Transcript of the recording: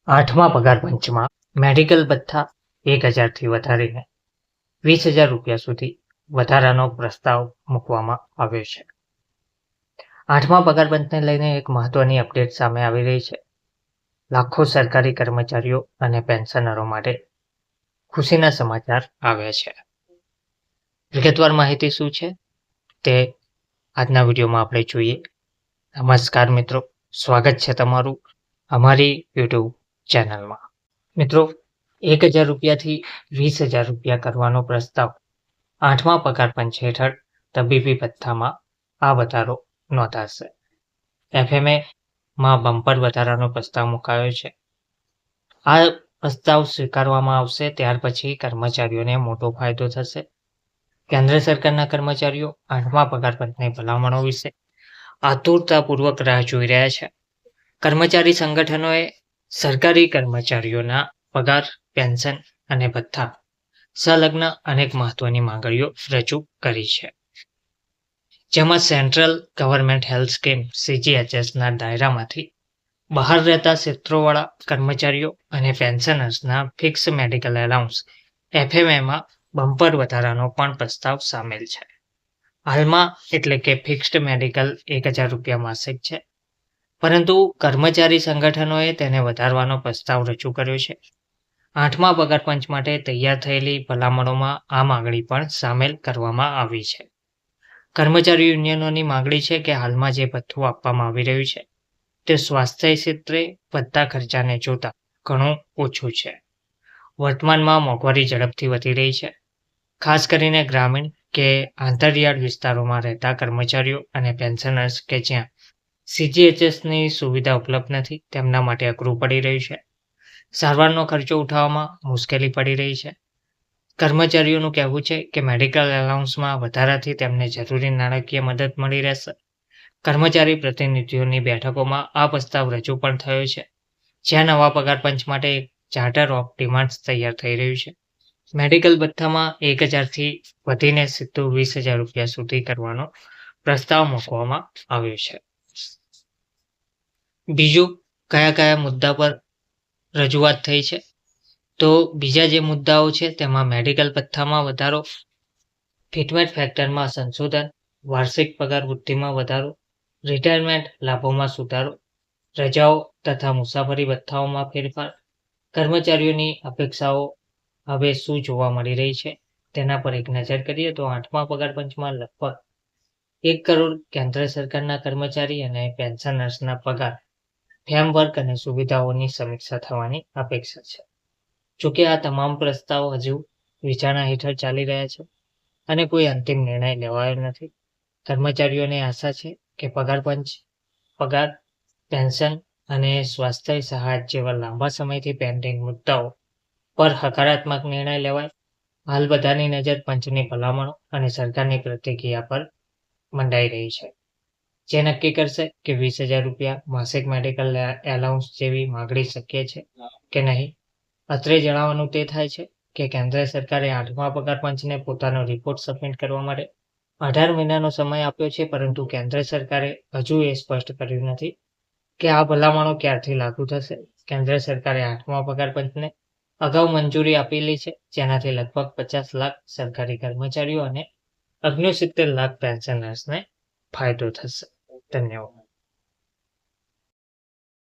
8મા પગાર પંચમાં મેડિકલ ભથ્થા 1000થી વધારીને 20,000 રૂપિયા સુધી વધારાનો પ્રસ્તાવ મૂકવામાં આવ્યો છે. 8મા પગાર પંચને લઈને એક મહત્વની અપડેટ સામે આવી રહી છે. લાખો સરકારી કર્મચારીઓ અને પેન્શનરો માટે ખુશીના સમાચાર આવ્યા છે. વિગતવાર માહિતી શું છે તે આજના વિડીયોમાં આપણે જોઈએ. નમસ્કાર મિત્રો, સ્વાગત છે તમારું અમારી યુટ્યુબ ચેનલમાં. મિત્રો, 1,000 રૂપિયાથી 20,000 રૂપિયા કરવાનો પ્રસ્તાવ 8મા પગાર પંચ હેઠળ તબીબી ભથ્થામાં આ વધારો નોંધાશે. એફએમએમાં બમ્પર વધારાનો પ્રસ્તાવ મુકાયો છે. આ પ્રસ્તાવ સ્વીકારવામાં આવશે ત્યાર પછી કર્મચારીઓને મોટો ફાયદો થશે. કેન્દ્ર સરકારના કર્મચારીઓ 8મા પગાર પંચની ભલામણો વિશે આતુરતાપૂર્વક રાહ જોઈ રહ્યા છે. કર્મચારી સંગઠનોએ સરકારી કર્મચારીઓના પગાર, પેન્શન અને ભથ્થા સંલગ્ન અનેક મહત્વની માંગણીઓ રજૂ કરી છે, જેમાં સેન્ટ્રલ ગવર્મેન્ટ હેલ્થ સ્કીમ CGHSના દાયરામાંથી બહાર રહેતા ક્ષેત્રોવાળા કર્મચારીઓ અને પેન્શનર્સના ફિક્સ મેડિકલ એલાઉન્સ FMAમાં બમ્પર વધારાનો પણ પ્રસ્તાવ સામેલ છે. હાલમાં એટલે કે ફિક્સ્ડ મેડિકલ 1,000 રૂપિયા માસિક છે, પરંતુ કર્મચારી સંગઠનોએ તેને વધારવાનો પ્રસ્તાવ રજૂ કર્યો છે. 8મા પગાર પંચ માટે તૈયાર થયેલી ભલામણોમાં આ માંગણી પણ સામેલ કરવામાં આવી છે. કર્મચારી યુનિયનોની માંગણી છે કે હાલમાં જે ભથ્થું આપવામાં આવી રહ્યું છે તે સ્વાસ્થ્ય ક્ષેત્રે વધતા ખર્ચાને જોતા ઘણું ઓછું છે. વર્તમાનમાં મોંઘવારી ઝડપથી વધી રહી છે. ખાસ કરીને ગ્રામીણ કે આંતરિયાળ વિસ્તારોમાં રહેતા કર્મચારીઓ અને પેન્શનર્સ કે જ્યાં CGHSની સુવિધા ઉપલબ્ધ નથી, તેમના માટે અઘરું પડી રહ્યું છે. સારવારનો ખર્ચો ઉઠાવવામાં મુશ્કેલી પડી રહી છે. કર્મચારીઓનું કહેવું છે કે મેડિકલ એલાઉન્સમાં વધારાથી તેમને જરૂરી નાણાકીય મદદ મળી રહેશે. કર્મચારી પ્રતિનિધિઓની બેઠકોમાં આ પ્રસ્તાવ રજૂ પણ થયો છે, જ્યાં નવા પગાર પંચ માટે એક ચાર્ટર ઓફ ડિમાન્ડ્સ તૈયાર થઈ રહ્યું છે. મેડિકલ ભથ્થામાં 1,000થી વધીને સીધું 20,000 રૂપિયા સુધી કરવાનો પ્રસ્તાવ મૂકવામાં આવ્યો છે. બીજું કયા કયા મુદ્દા પર રજૂઆત થઈ છે, તો બીજા જે મુદ્દાઓ છે તેમાં મેડિકલ ભથ્થામાં વધારો, ફિટમેન્ટ ફેક્ટરમાં સંશોધન, વાર્ષિક પગાર વૃદ્ધિમાં વધારો, રિટાયરમેન્ટ લાભોમાં સુધારો, રજાઓ તથા મુસાફરી ભથ્થાઓમાં ફેરફાર, કર્મચારીઓની અપેક્ષાઓ હવે શું જોવા મળી રહી છે તેના પર એક નજર કરીએ તો 8મા પગાર પંચમાં લગભગ 1 કરોડ કેન્દ્ર સરકારના કર્મચારી અને પેન્શનર્સના પગાર, ફ્રેમવર્ક અને સુવિધાઓની સમીક્ષા થવાની અપેક્ષા છે. જોકે આ તમામ પ્રસ્તાવો હજુ વિચારણા હેઠળ ચાલી રહ્યા છે અને કોઈ અંતિમ નિર્ણય લેવાયો નથી. કર્મચારીઓને આશા છે કે પગાર પંચ પગાર, પેન્શન અને સ્વાસ્થ્ય સહાય જેવા લાંબા સમયથી પેન્ડિંગ મુદ્દાઓ પર હકારાત્મક નિર્ણય લેવાય. હાલ બધાની નજર પંચની ભલામણો અને સરકારની પ્રતિક્રિયા પર મંડાઈ રહી છે, જે નક્કી કરશે કે 20,000 રૂપિયા માસિક મેડિકલ એલાઉન્સ જેવી માંગણી શક્ય છે કે નહીં. અત્રે જણાવવાનું તે થાય છે કે કેન્દ્ર સરકારે 8મા પગાર પંચને પોતાનો રિપોર્ટ સબમિટ કરવા માટે 18 મહિનાનો સમય આપ્યો છે, પરંતુ કેન્દ્ર સરકારે હજુ એ સ્પષ્ટ કર્યું નથી કે આ ભલામણો ક્યારથી લાગુ થશે. કેન્દ્ર સરકારે 8મા પગાર પંચને અગાઉ મંજૂરી આપેલી છે, જેનાથી લગભગ 50 લાખ સરકારી કર્મચારીઓ અને 69 લાખ પેન્શનર્સને ફાયદો થશે. ધન્યવાદ.